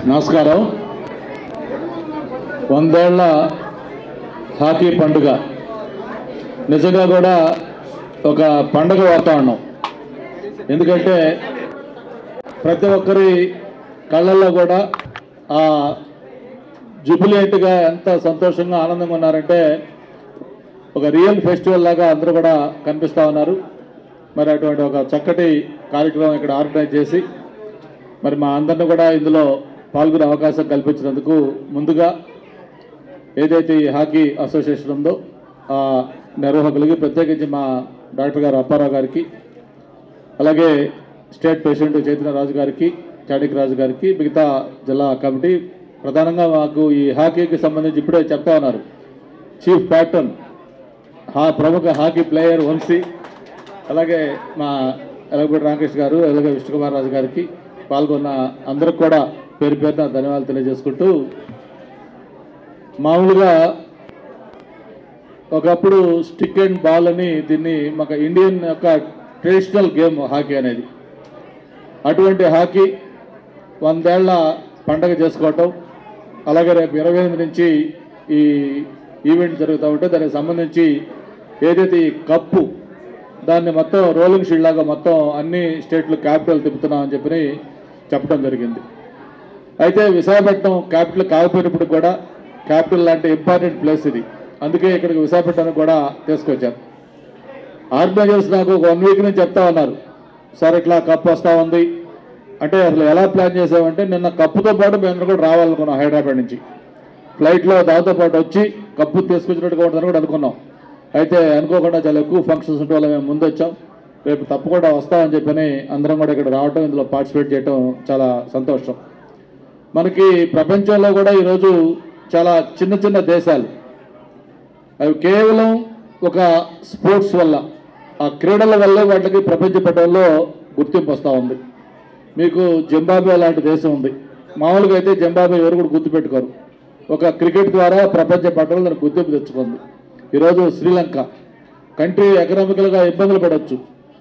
నమస్కారం. 100 ఏళ్ల హాకీ పండుగ నిజంగా కూడా ఒక పండుగ వాతావరణం. ఎందుకంటే ప్రతి ఒక్కరి కళ్ళల్లో కూడా ఆ జుబిలియంట్గా ఎంత సంతోషంగా ఆనందంగా ఉన్నారంటే ఒక రియల్ ఫెస్టివల్ లాగా అందరూ కూడా కనిపిస్తూ ఉన్నారు. మరి అటువంటి ఒక చక్కటి కార్యక్రమం ఇక్కడ ఆర్గనైజ్ చేసి మరి మా అందరిని కూడా ఇందులో పాల్గొనే అవకాశం కల్పించినందుకు ముందుగా ఏదైతే ఈ హాకీ అసోసియేషన్ ఉందో ఆ నిర్వాహకులకి, ప్రత్యేకించి మా డాక్టర్ గారు అప్పారావు గారికి, అలాగే స్టేట్ ప్రెసిడెంట్ చైతన్య రాజు గారికి, చాణిక్ రాజు గారికి, మిగతా జిల్లా కమిటీ, ప్రధానంగా మాకు ఈ హాకీకి సంబంధించి ఇప్పుడే చెప్తా ఉన్నారు చీఫ్ ప్యాటర్న్ ప్రముఖ హాకీ ప్లేయర్ వంశీ, అలాగే మా ఎలగపూడి రామకృష్ణ గారు, అలాగే విష్ణుకుమార్ రాజు గారికి, పాల్గొన్న అందరికి కూడా పేరు పేరున ధన్యవాదాలు తెలియజేసుకుంటూ, మామూలుగా ఒకప్పుడు స్టిక్ అండ్ బాల్ అని దీన్ని మాకు ఇండియన్ యొక్క ట్రెడిషనల్ గేమ్ హాకీ అనేది. అటువంటి హాకీ 100 ఏళ్ల పండగ చేసుకోవటం, అలాగే రేపు 28 నుంచి ఈ ఈవెంట్ జరుగుతూ ఉంటే దానికి సంబంధించి ఏదైతే ఈ కప్పు దాన్ని మొత్తం రోలింగ్ షీల్డ్ లాగా మొత్తం అన్ని స్టేట్లు క్యాపిటల్ తిప్పుతున్నామని చెప్పి చెప్పడం జరిగింది. అయితే విశాఖపట్నం క్యాపిటల్ కాకపోయినప్పుడు కూడా క్యాపిటల్ లాంటి ఇంపార్టెంట్ ప్లేస్ ఇది, అందుకే ఇక్కడికి విశాఖపట్నానికి కూడా తీసుకొచ్చారు. ఆర్గనైజర్స్ నాకు ఒక 1 వీక్ నుంచి చెప్తా ఉన్నారు, సార్ ఇట్లా కప్పు వస్తూ ఉంది అంటే. అసలు ఎలా ప్లాన్ చేసామంటే నిన్న కప్పుతో పాటు మేము కూడా రావాలనుకున్నాం హైదరాబాద్ నుంచి ఫ్లైట్లో, దాంతో పాటు వచ్చి కప్పు తీసుకొచ్చినట్టుగా ఉంటుందని కూడా అనుకున్నాం. అయితే అనుకోకుండా చాలా ఎక్కువ ఫంక్షన్స్ ఉంటే వల్ల మేము ముందు వచ్చాం, రేపు తప్పకుండా వస్తామని చెప్పని అందరం కూడా ఇక్కడ రావటం, ఇందులో పార్టిసిపేట్ చేయటం చాలా సంతోషం. మనకి ప్రపంచంలో కూడా ఈరోజు చాలా చిన్న చిన్న దేశాలు అవి కేవలం ఒక స్పోర్ట్స్ వల్ల, ఆ క్రీడల వల్లే వాటికి ప్రపంచ పటంలో గుర్తింపు వస్తూ ఉంది. మీకు జింబాబ్వే లాంటి దేశం ఉంది. మామూలుగా అయితే జింబాబ్వే ఎవరు కూడా గుర్తుపెట్టుకోరు, ఒక క్రికెట్ ద్వారా ప్రపంచ పటంలో దానికి గుర్తింపు తెచ్చుకుంది. ఈరోజు శ్రీలంక కంట్రీ ఎకనామికల్గా ఇబ్బందులు పడవచ్చు,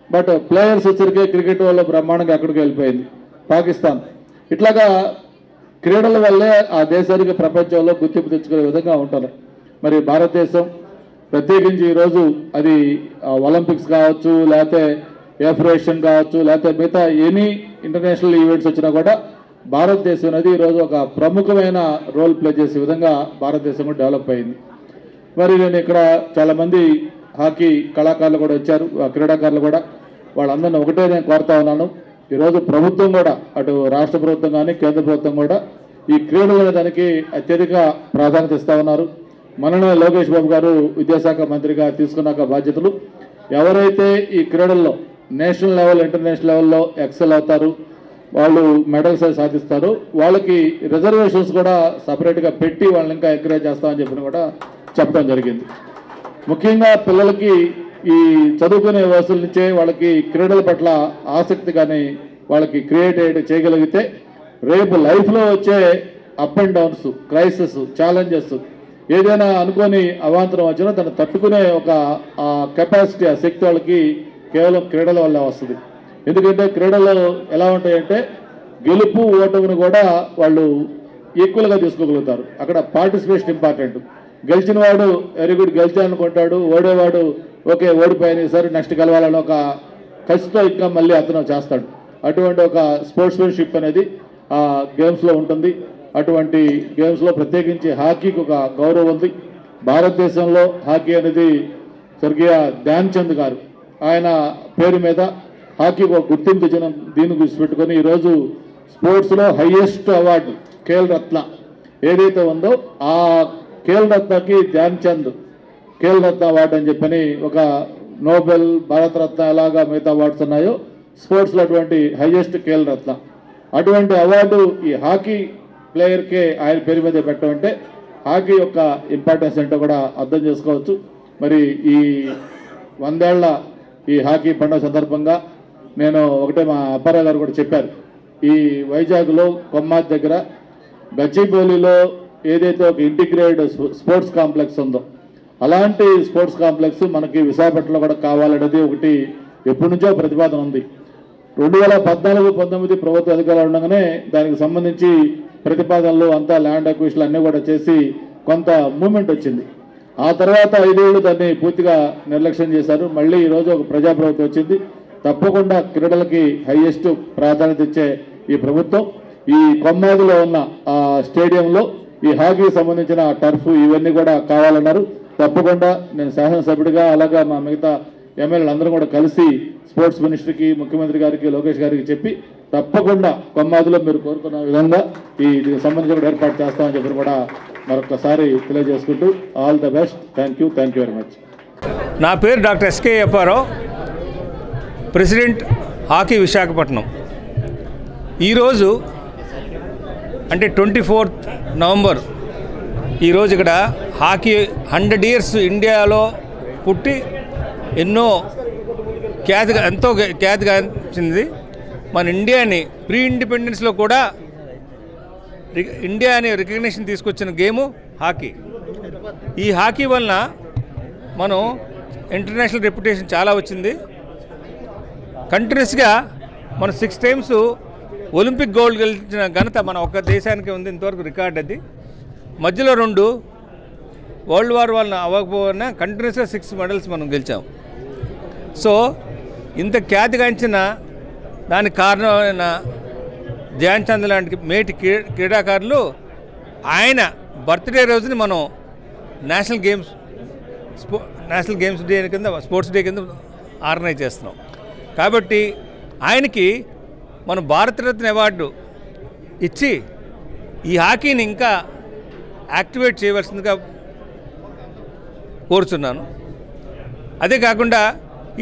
బట్ ప్లేయర్స్ వచ్చరికే క్రికెట్ వల్ల బ్రహ్మాండంగా అక్కడికి వెళ్ళిపోయింది. పాకిస్తాన్ ఇట్లాగా క్రీడల వల్లే ఆ దేశానికి ప్రపంచంలో గుర్తింపు తెచ్చుకునే విధంగా ఉంటుంది. మరి భారతదేశం ప్రత్యేకించి ఈరోజు అది ఒలింపిక్స్ కావచ్చు, లేకపోతే ఏఫ్రేషన్ కావచ్చు, లేకపోతే మిగతా ఎనీ ఇంటర్నేషనల్ ఈవెంట్స్ వచ్చినా కూడా భారతదేశం అనేది ఈరోజు ఒక ప్రముఖమైన రోల్ ప్లే చేసే విధంగా భారతదేశం కూడా డెవలప్ అయింది. మరి నేను ఇక్కడ చాలామంది హాకీ కళాకారులు కూడా వచ్చారు, క్రీడాకారులు కూడా, వాళ్ళందరినీ ఒకటే నేను కోరుతా ఉన్నాను. ఈరోజు ప్రభుత్వం కూడా, అటు రాష్ట్ర ప్రభుత్వం కానీ కేంద్ర ప్రభుత్వం కూడా ఈ క్రీడలు అనే దానికి అత్యధిక ప్రాధాన్యత ఇస్తూ ఉన్నారు. మననే లోకేష్ బాబు గారు విద్యాశాఖ మంత్రిగా తీసుకున్నాక బాధ్యతలు, ఎవరైతే ఈ క్రీడల్లో నేషనల్ లెవెల్, ఇంటర్నేషనల్ లెవెల్లో ఎక్సెల్ అవుతారు, వాళ్ళు మెడల్స్ సాధిస్తారు, వాళ్ళకి రిజర్వేషన్స్ కూడా సపరేట్గా పెట్టి వాళ్ళని ఇంకా ఎంకరేజ్ చేస్తామని చెప్పిన కూడా చెప్పడం జరిగింది. ముఖ్యంగా పిల్లలకి ఈ చదువుకునే వయసుల నుంచే వాళ్ళకి క్రీడల పట్ల ఆసక్తి కానీ వాళ్ళకి క్రియేట్ చేయగలిగితే రేపు లైఫ్లో వచ్చే up and downs, crisis, challenges, ఏదైనా అనుకోని అవాంతరం వచ్చినా దాన్ని తట్టుకునే ఒక కెపాసిటీ, ఆ శక్తి వాళ్ళకి కేవలం క్రీడల వల్ల వస్తుంది. ఎందుకంటే క్రీడలు ఎలా ఉంటాయంటే గెలుపు ఓటమిని కూడా వాళ్ళు ఈక్వల్గా తీసుకోగలుగుతారు. అక్కడ పార్టిసిపేషన్ ఇంపార్టెంట్. గెలిచిన వాడు వెరీ గుడ్ గెలిచానుకుంటాడు, ఓడేవాడు ఓకే ఓడిపోయిన సరే నెక్స్ట్ గెలవాలని ఒక కసితో ఇంకా మళ్ళీ అతను చేస్తాడు. అటువంటి ఒక స్పోర్ట్స్మెన్షిప్ అనేది ఆ గేమ్స్లో ఉంటుంది. అటువంటి గేమ్స్లో ప్రత్యేకించి హాకీకి ఒక గౌరవం ఉంది. భారతదేశంలో హాకీ అనేది స్వర్గీయ ధ్యాన్ చంద్ గారు ఆయన పేరు మీద హాకీకి ఒక గుర్తింపు ఇచ్చిన దీన్ని గుర్తుపెట్టుకొని ఈరోజు స్పోర్ట్స్లో హైయెస్ట్ అవార్డు ఖేల్ రత్న ఏదైతే ఉందో ఆ ఖేల్ రత్నకి ధ్యాన్ చంద్ ఖేల్ రత్న అవార్డు అని చెప్పని, ఒక నోబెల్, భారతరత్న ఎలాగా మిగతా అవార్డ్స్ ఉన్నాయో స్పోర్ట్స్లో అటువంటి హైయెస్ట్ ఖేల్ రత్న. అటువంటి అవార్డు ఈ హాకీ ప్లేయర్కే ఆయన పేరు మీద పెట్టడం అంటే హాకీ యొక్క ఇంపార్టెన్స్ ఏంటో కూడా అర్థం చేసుకోవచ్చు. మరి ఈ 100 ఏళ్ల ఈ హాకీ పండుగ సందర్భంగా నేను ఒకటే, మా అప్పారావు గారు కూడా చెప్పారు, ఈ వైజాగ్లో కొమ్మాద్ దగ్గర గచ్చిబౌలిలో ఏదైతే ఒక ఇంటిగ్రేటెడ్ స్పోర్ట్స్ కాంప్లెక్స్ ఉందో అలాంటి స్పోర్ట్స్ కాంప్లెక్స్ మనకి విశాఖపట్నంలో కూడా కావాలనేది ఒకటి ఎప్పటి నుంచో ప్రతిపాదన ఉంది. 2014-19 ప్రభుత్వ అధికారులు ఉండగానే దానికి సంబంధించి ప్రతిపాదనలు అంతా ల్యాండ్ అక్విజిషన్ అన్నీ కూడా చేసి కొంత మూమెంట్ వచ్చింది. ఆ తర్వాత 5 ఏళ్ళు దాన్ని పూర్తిగా నిర్లక్ష్యం చేశారు. మళ్ళీ ఈరోజు ఒక ప్రజాప్రభుత్వం వచ్చింది. తప్పకుండా క్రీడలకి హైయెస్ట్ ప్రాధాన్యత ఇచ్చే ఈ ప్రభుత్వం ఈ కొమ్మాదిలో ఉన్న ఆ స్టేడియంలో ఈ హాకీకి సంబంధించిన టర్ఫ్ ఇవన్నీ కూడా కావాలన్నారు. తప్పకుండా నేను శాసనసభ్యుడిగా అలాగే మా మిగతా ఎమ్మెల్యేలు అందరూ కూడా కలిసి స్పోర్ట్స్ మినిస్టర్కి, ముఖ్యమంత్రి గారికి, లోకేష్ గారికి చెప్పి తప్పకుండా కొమ్మాదిలో మీరు కోరుకున్న విధంగా దీనికి సంబంధించిన ఏర్పాటు చేస్తామని చెప్పి కూడా మరొకసారి తెలియజేసుకుంటూ all the best. Thank you very much. నా పేరు doctor SK Apparao, president hockey Visakhapatnam. ఈరోజు అంటే 24th నవంబర్ ఈరోజు ఇక్కడ హాకీ 100 years ఇండియాలో పుట్టి ఎంతో ఖ్యాతిగాంచింది. మన ఇండియాని ప్రీ ఇండిపెండెన్స్లో కూడా ఇండియాని రికగ్నిషన్ తీసుకొచ్చిన గేము హాకీ. ఈ హాకీ వలన మనం ఇంటర్నేషనల్ రెప్యుటేషన్ చాలా వచ్చింది. కంటిన్యూస్గా మనం 6 times ఒలింపిక్ గోల్డ్ గెలిచిన ఘనత మన ఒక్క దేశానికి ఉంది. ఇంతవరకు రికార్డ్ అది. మధ్యలో 2 వరల్డ్ వార్ వలన అవ్వకపోయినా కంటిన్యూస్గా 6 medals మనం గెలిచాం. సో ఇంత ఖ్యాతిగాంచిన దానికి కారణమైన ధ్యాన్ చంద్ లాంటి మేటి క్రీడాకారులు ఆయన బర్త్డే రోజుని మనం నేషనల్ గేమ్స్ డే కింద, స్పోర్ట్స్ డే కింద ఆర్గనైజ్ చేస్తున్నాం. కాబట్టి ఆయనకి మనం భారతరత్న అవార్డు ఇచ్చి ఈ హాకీని ఇంకా యాక్టివేట్ చేయవలసిందిగా కోరుతున్నాను. అదే కాకుండా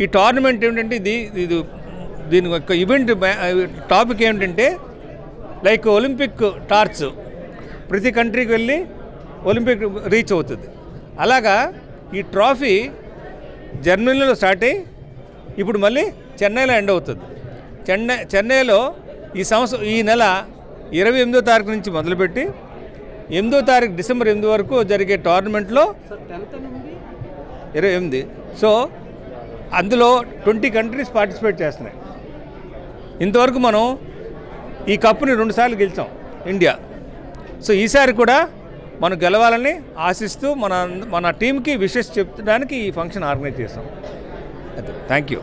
ఈ టోర్నమెంట్ ఏమిటంటే దీని యొక్క ఈవెంట్ టాపిక్ ఏమిటంటే లైక్ ఒలింపిక్ టార్చ్, ప్రతి కంట్రీకి వెళ్ళి ఒలింపిక్ రీచ్ అవుతుంది. అలాగా ఈ ట్రాఫీ జర్మనీలో స్టార్ట్ అయ్యి ఇప్పుడు మళ్ళీ చెన్నైలో ఎండ్ అవుతుంది. చెన్నైలో ఈ నెల 28వ తారీఖు నుంచి మొదలుపెట్టి 8వ తారీఖు డిసెంబర్ 8 వరకు జరిగే టోర్నమెంట్లో 28. సో అందులో 20 countries పార్టిసిపేట్ చేస్తున్నాయి. ఇంతవరకు మనం ఈ కప్పుని 2 సార్లు గెలిచాం ఇండియా. సో ఈసారి కూడా మనం గెలవాలని ఆశిస్తూ మన టీంకి విషెస్ చెప్తడానికి ఈ ఫంక్షన్ ఆర్గనైజ్ చేస్తాం. Thank you.